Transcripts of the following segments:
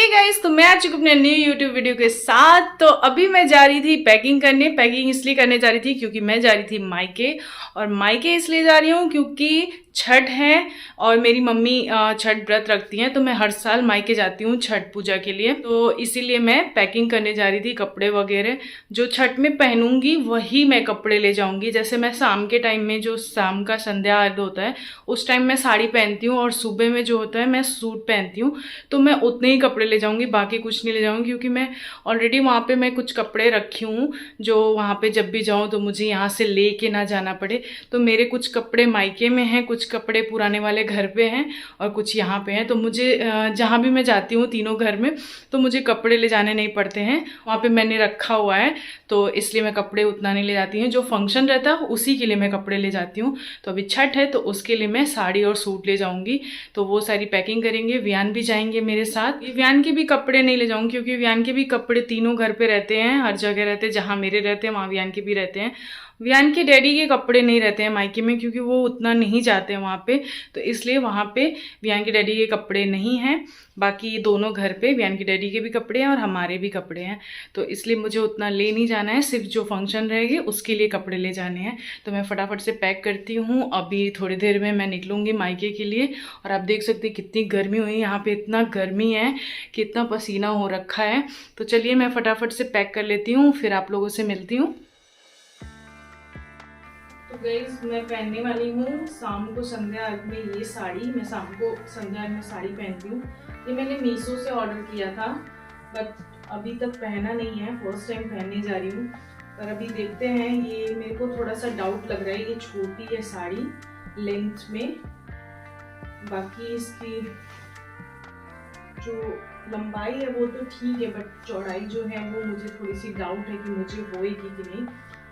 Hey guys, तो मैं आ चुकी अपने न्यू यूट्यूब वीडियो के साथ। तो अभी मैं जा रही थी पैकिंग करने। पैकिंग इसलिए करने जा रही थी क्योंकि मैं जा रही थी मायके। और मायके इसलिए जा रही हूँ क्योंकि छठ है और मेरी मम्मी छठ व्रत रखती हैं, तो मैं हर साल मायके जाती हूँ छठ पूजा के लिए। तो इसीलिए मैं पैकिंग करने जा रही थी। कपड़े वगैरह जो छठ में पहनूंगी वही मैं कपड़े ले जाऊंगी। जैसे मैं शाम के टाइम में, जो शाम का संध्या आरती होता है, उस टाइम मैं साड़ी पहनती हूँ और सुबह में जो होता है मैं सूट पहनती हूँ। तो मैं उतने ही कपड़े ले जाऊंगी, बाकी कुछ नहीं ले जाऊंगी, क्योंकि मैं ऑलरेडी वहाँ पे मैं कुछ कपड़े रखी हूँ जो वहाँ पे जब भी जाऊँ तो मुझे यहाँ से ले के ना जाना पड़े। तो मेरे कुछ कपड़े मायके में हैं, कुछ कपड़े पुराने वाले घर पे हैं और कुछ यहाँ पे हैं। तो मुझे जहाँ भी मैं जाती हूँ तीनों घर में, तो मुझे कपड़े ले जाने नहीं पड़ते हैं, वहाँ पे मैंने रखा हुआ है। तो इसलिए मैं कपड़े उतना नहीं ले जाती हूँ। जो फंक्शन रहता है उसी के लिए मैं कपड़े ले जाती हूँ। तो अभी छठ है तो उसके लिए मैं साड़ी और सूट ले जाऊँगी। तो वो सारी पैकिंग करेंगे। वियान भी जाएंगे मेरे साथ। वियान के भी कपड़े नहीं ले जाऊँगी क्योंकि वियान के भी कपड़े तीनों घर पे रहते हैं, हर जगह रहते हैं। जहाँ मेरे रहते हैं वहाँ वियान के भी रहते हैं। वियान के डैडी के कपड़े नहीं रहते हैं मायके में क्योंकि वो उतना नहीं जाते हैं वहाँ पे। तो इसलिए वहाँ पे वियान के डैडी के कपड़े नहीं हैं। बाकी दोनों घर पे वियान के डैडी के भी कपड़े हैं और हमारे भी कपड़े हैं। तो इसलिए मुझे उतना ले नहीं जाना है, सिर्फ जो फंक्शन रहेगी उसके लिए कपड़े ले जाने हैं। तो मैं फटाफट से पैक करती हूँ। अभी थोड़ी देर में मैं निकलूँगी मायके के लिए। और आप देख सकते हैं कितनी गर्मी हुई है यहाँ पे, इतना गर्मी है कि इतना पसीना हो रखा है। तो चलिए मैं फटाफट से पैक कर लेती हूँ, फिर आप लोगों से मिलती हूँ। तो गाइस, मैं पहनने वाली हूँ शाम को संध्या में ये साड़ी। मैं शाम को संध्या में साड़ी पहनती हूँ। ये मैंने मीशो से ऑर्डर किया था, बट अभी तक पहना नहीं है, फर्स्ट टाइम पहनने जा रही हूँ। पर अभी देखते हैं। ये मेरे को थोड़ा सा डाउट लग रहा है, ये छोटी है साड़ी लेंथ में। बाकी इसकी जो लंबाई है वो तो ठीक है, बट चौड़ाई जो है वो मुझे थोड़ी सी डाउट है कि मुझे होएगी कि नहीं।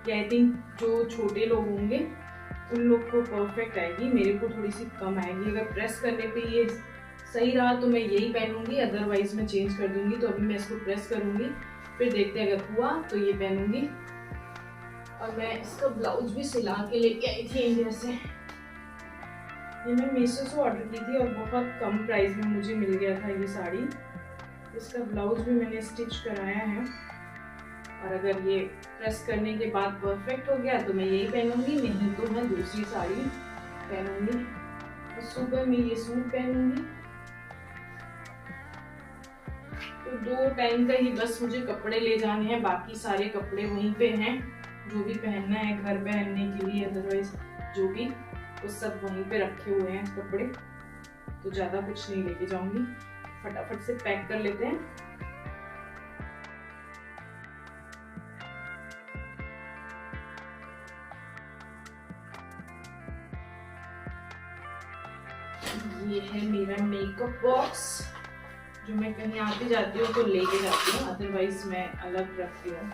आई थिंक जो छोटे लोग होंगे उन लोग को परफेक्ट आएगी, मेरे को थोड़ी सी कम आएगी। अगर प्रेस करने पे ये सही रहा तो मैं यही पहनूंगी, अदरवाइज मैं चेंज कर दूंगी। तो अभी मैं इसको प्रेस करूंगी, फिर देखते हैं, अगर हुआ तो ये पहनूंगी। और मैं इसका ब्लाउज भी सिला के लेके आई थी इंडिया से। ये मैं मीशो से ऑर्डर की थी और बहुत कम प्राइस में मुझे मिल गया था ये साड़ी। इसका ब्लाउज भी मैंने स्टिच कराया है। और अगर ये प्रेस करने के बाद परफेक्ट हो गया तो मैं यही पहनूंगी, नहीं तो मैं दूसरी साड़ी पहनूंगी। तो सुबह में ये सूट पहनूंगी। तो 2 टाइम का ही बस मुझे कपड़े ले जाने हैं, बाकी सारे कपड़े वहीं पे हैं। जो भी पहनना है घर पहनने के लिए, अदरवाइज जो भी, वो सब वहीं पे रखे हुए हैं कपड़े। तो ज़्यादा कुछ नहीं लेके जाऊंगी। फटाफट से पैक कर लेते हैं। ये है मेरा मेकअप बॉक्स, जो मैं कहीं आती जाती हूँ तो लेके जाती हूँ, अदरवाइज मैं अलग रखती हूँ।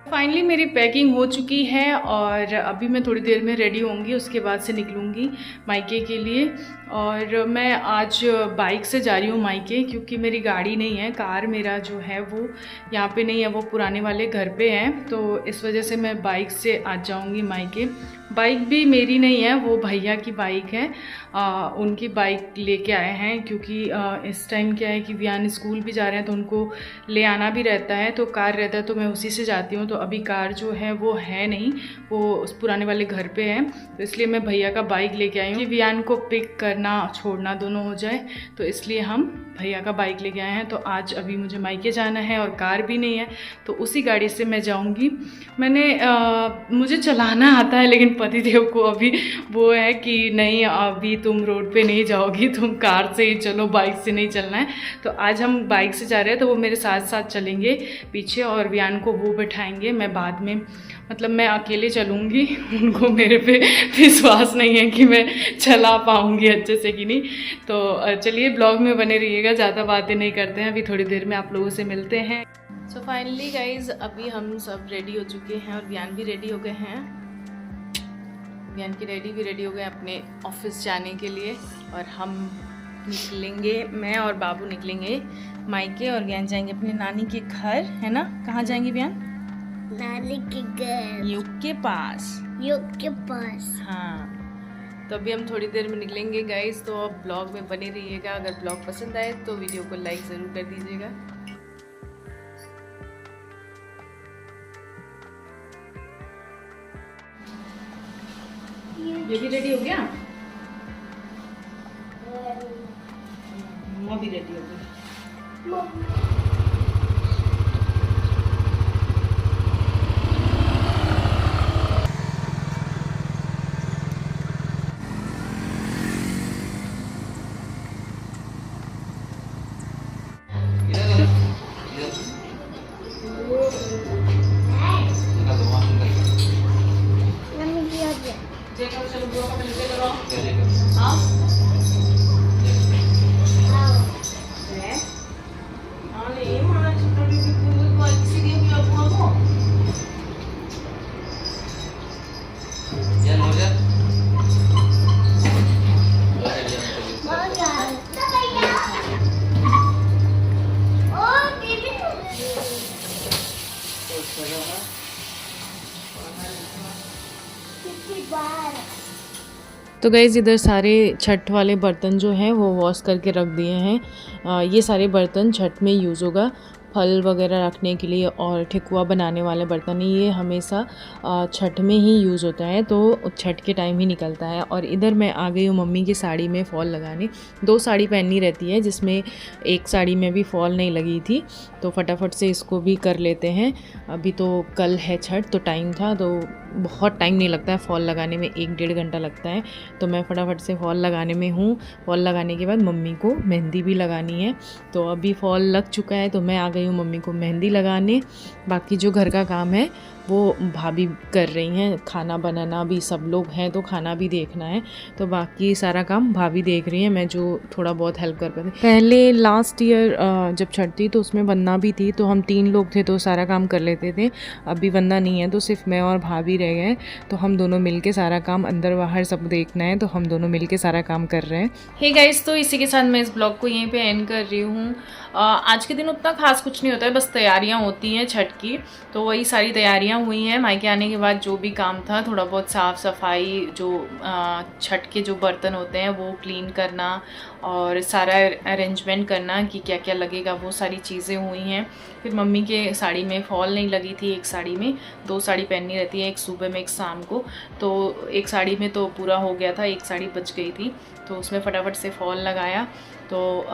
फाइनली मेरी पैकिंग हो चुकी है और अभी मैं थोड़ी देर में रेडी होंगी, उसके बाद से निकलूँगी मायके के लिए। और मैं आज बाइक से जा रही हूँ मायके, क्योंकि मेरी गाड़ी नहीं है। कार मेरा जो है वो यहाँ पे नहीं है, वो पुराने वाले घर पे है, तो इस वजह से मैं बाइक से आज जाऊँगी मायके। बाइक भी मेरी नहीं है, वो भैया की बाइक है, उनकी बाइक लेके आए हैं, क्योंकि इस टाइम क्या है कि वियान स्कूल भी जा रहे हैं तो उनको ले आना भी रहता है, तो कार रहता है तो मैं उसी से जाती हूँ। तो अभी कार जो है वो है नहीं, वो उस पुराने वाले घर पे है, तो इसलिए मैं भैया का बाइक लेके आई हूँ कि वियान को पिक करना छोड़ना दोनों हो जाए, तो इसलिए हम भैया का बाइक लेके आए हैं। तो आज अभी मुझे मायके जाना है और कार भी नहीं है, तो उसी गाड़ी से मैं जाऊँगी। मुझे चलाना आता है, लेकिन पतिदेव को अभी वो है कि नहीं, अभी तुम रोड पे नहीं जाओगी, तुम कार से ही चलो, बाइक से नहीं चलना है। तो आज हम बाइक से जा रहे हैं, तो वो मेरे साथ साथ चलेंगे पीछे, और वियान को वो बैठाएंगे। मैं बाद में, मतलब मैं अकेले चलूँगी, उनको मेरे पे विश्वास नहीं है कि मैं चला पाऊँगी अच्छे से कि नहीं। तो चलिए ब्लॉग में बने रहिएगा, ज़्यादा बातें नहीं करते हैं, अभी थोड़ी देर में आप लोगों से मिलते हैं। सो फाइनली गाइज, अभी हम सब रेडी हो चुके हैं और वियान भी रेडी हो गए हैं। वियान की डैडी भी रेडी हो गए अपने ऑफिस जाने के लिए, और हम निकलेंगे, मैं और बाबू निकलेंगे मायके, और वियान जाएंगे अपने नानी के घर, है ना? कहाँ जाएंगे वियान? नानी के घर, युग के पास। युग के पास। हाँ, तो अभी हम थोड़ी देर में निकलेंगे गाइज, तो अब ब्लॉग में बने रहिएगा। अगर ब्लॉग पसंद आए तो वीडियो को लाइक ज़रूर कर दीजिएगा। ये भी रेडी हो गया, मम्मा भी रेडी हो गई। तो गाइज़, इधर सारे छठ वाले बर्तन जो हैं वो वॉश करके रख दिए हैं। ये सारे बर्तन छठ में यूज़ होगा, फल वगैरह रखने के लिए, और ठेकुआ बनाने वाले बर्तन, ये हमेशा छठ में ही यूज़ होता है, तो छठ के टाइम ही निकलता है। और इधर मैं आ गई हूँ मम्मी की साड़ी में फॉल लगाने। 2 साड़ी पहननी रहती है, जिसमें एक साड़ी में भी फॉल नहीं लगी थी, तो फटाफट से इसको भी कर लेते हैं। अभी तो कल है छठ, तो टाइम था, तो बहुत टाइम नहीं लगता है फॉल लगाने में, 1-1.5 घंटा लगता है, तो मैं फटाफट से फॉल लगाने में हूँ। फॉल लगाने के बाद मम्मी को मेहंदी भी लगानी है, तो अभी फॉल लग चुका है, तो मैं आ गई हूँ मम्मी को मेहंदी लगाने। बाकी जो घर का काम है वो भाभी कर रही हैं, खाना बनाना भी, सब लोग हैं तो खाना भी देखना है, तो बाकी सारा काम भाभी देख रही हैं, मैं जो थोड़ा बहुत हेल्प कर पाती। पहले लास्ट ईयर जब छठ थी तो उसमें वंदना भी थी, तो हम 3 लोग थे तो सारा काम कर लेते थे। अभी वंदना नहीं है तो सिर्फ मैं और भाभी रह गए, तो हम दोनों मिलके सारा काम, अंदर बाहर सब देखना है, तो हम दोनों मिलके सारा काम कर रहे हैं। हे गाइस, तो इसी के साथ मैं इस ब्लॉग को यहीं पे एंड कर रही हूँ। आज के दिन उतना खास कुछ नहीं होता है, बस तैयारियाँ होती हैं छठ की, तो वही सारी तैयारियाँ हुई हैं। मायके आने के बाद जो भी काम था, थोड़ा बहुत साफ़ सफाई, जो छठ के जो बर्तन होते हैं वो क्लीन करना, और सारा अरेंजमेंट करना कि क्या क्या लगेगा, वो सारी चीज़ें हुई हैं। फिर मम्मी के साड़ी में फॉल नहीं लगी थी, एक साड़ी में 2 साड़ी पहननी रहती है, एक सुबह में एक शाम को, तो एक साड़ी में तो पूरा हो गया था, एक साड़ी बच गई थी, तो उसमें फटाफट से फॉल लगाया। तो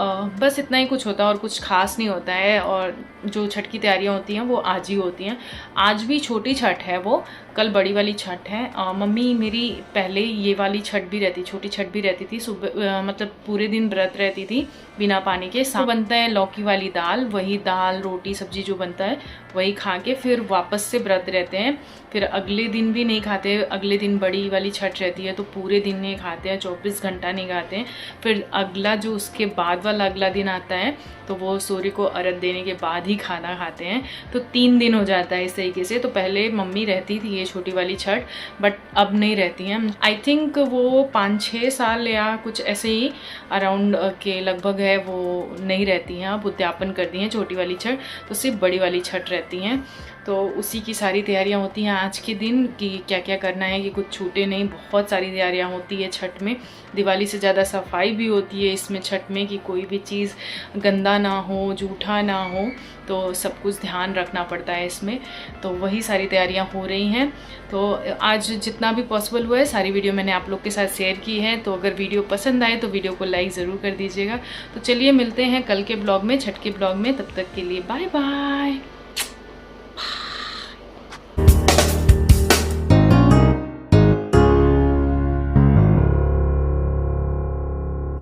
बस इतना ही कुछ होता है और कुछ खास नहीं होता है। और जो छठ की तैयारियां होती हैं वो आज ही होती हैं। आज भी छोटी छठ है, वो कल बड़ी वाली छठ है। मम्मी मेरी पहले ये वाली छठ भी रहती, छोटी छठ भी रहती थी, सुबह मतलब पूरे दिन व्रत रहती थी बिना पानी के। शाम बनता है लौकी वाली दाल, वही दाल रोटी सब्जी जो बनता है वही खा के फिर वापस से व्रत रहते हैं। फिर अगले दिन भी नहीं खाते, अगले दिन बड़ी वाली छठ रहती है तो पूरे दिन नहीं खाते हैं, 24 घंटा नहीं खाते हैं। फिर अगला जो उसके बाद वाला अगला दिन आता है तो वो सूर्य को अर्घ देने के बाद ही खाना खाते हैं। तो 3 दिन हो जाता है इस तरीके से। तो पहले मम्मी रहती थी ये छोटी वाली छठ, बट अब नहीं रहती हैं। आई थिंक वो 5-6 साल या कुछ ऐसे ही अराउंड के लगभग है, वो नहीं रहती हैं। अब उद्यापन कर दी हैं छोटी वाली छठ, तो सिर्फ बड़ी वाली छठ रहती हैं। तो उसी की सारी तैयारियां होती हैं आज के दिन कि क्या क्या करना है कि कुछ छूटे नहीं। बहुत सारी तैयारियां होती है छठ में। दिवाली से ज़्यादा सफाई भी होती है इसमें छठ में कि कोई भी चीज़ गंदा ना हो, जूठा ना हो, तो सब कुछ ध्यान रखना पड़ता है इसमें। तो वही सारी तैयारियां हो रही हैं। तो आज जितना भी पॉसिबल हुआ है सारी वीडियो मैंने आप लोग के साथ शेयर की है। तो अगर वीडियो पसंद आए तो वीडियो को लाइक ज़रूर कर दीजिएगा। तो चलिए मिलते हैं कल के ब्लॉग में, छठ के ब्लॉग में। तब तक के लिए बाय बाय।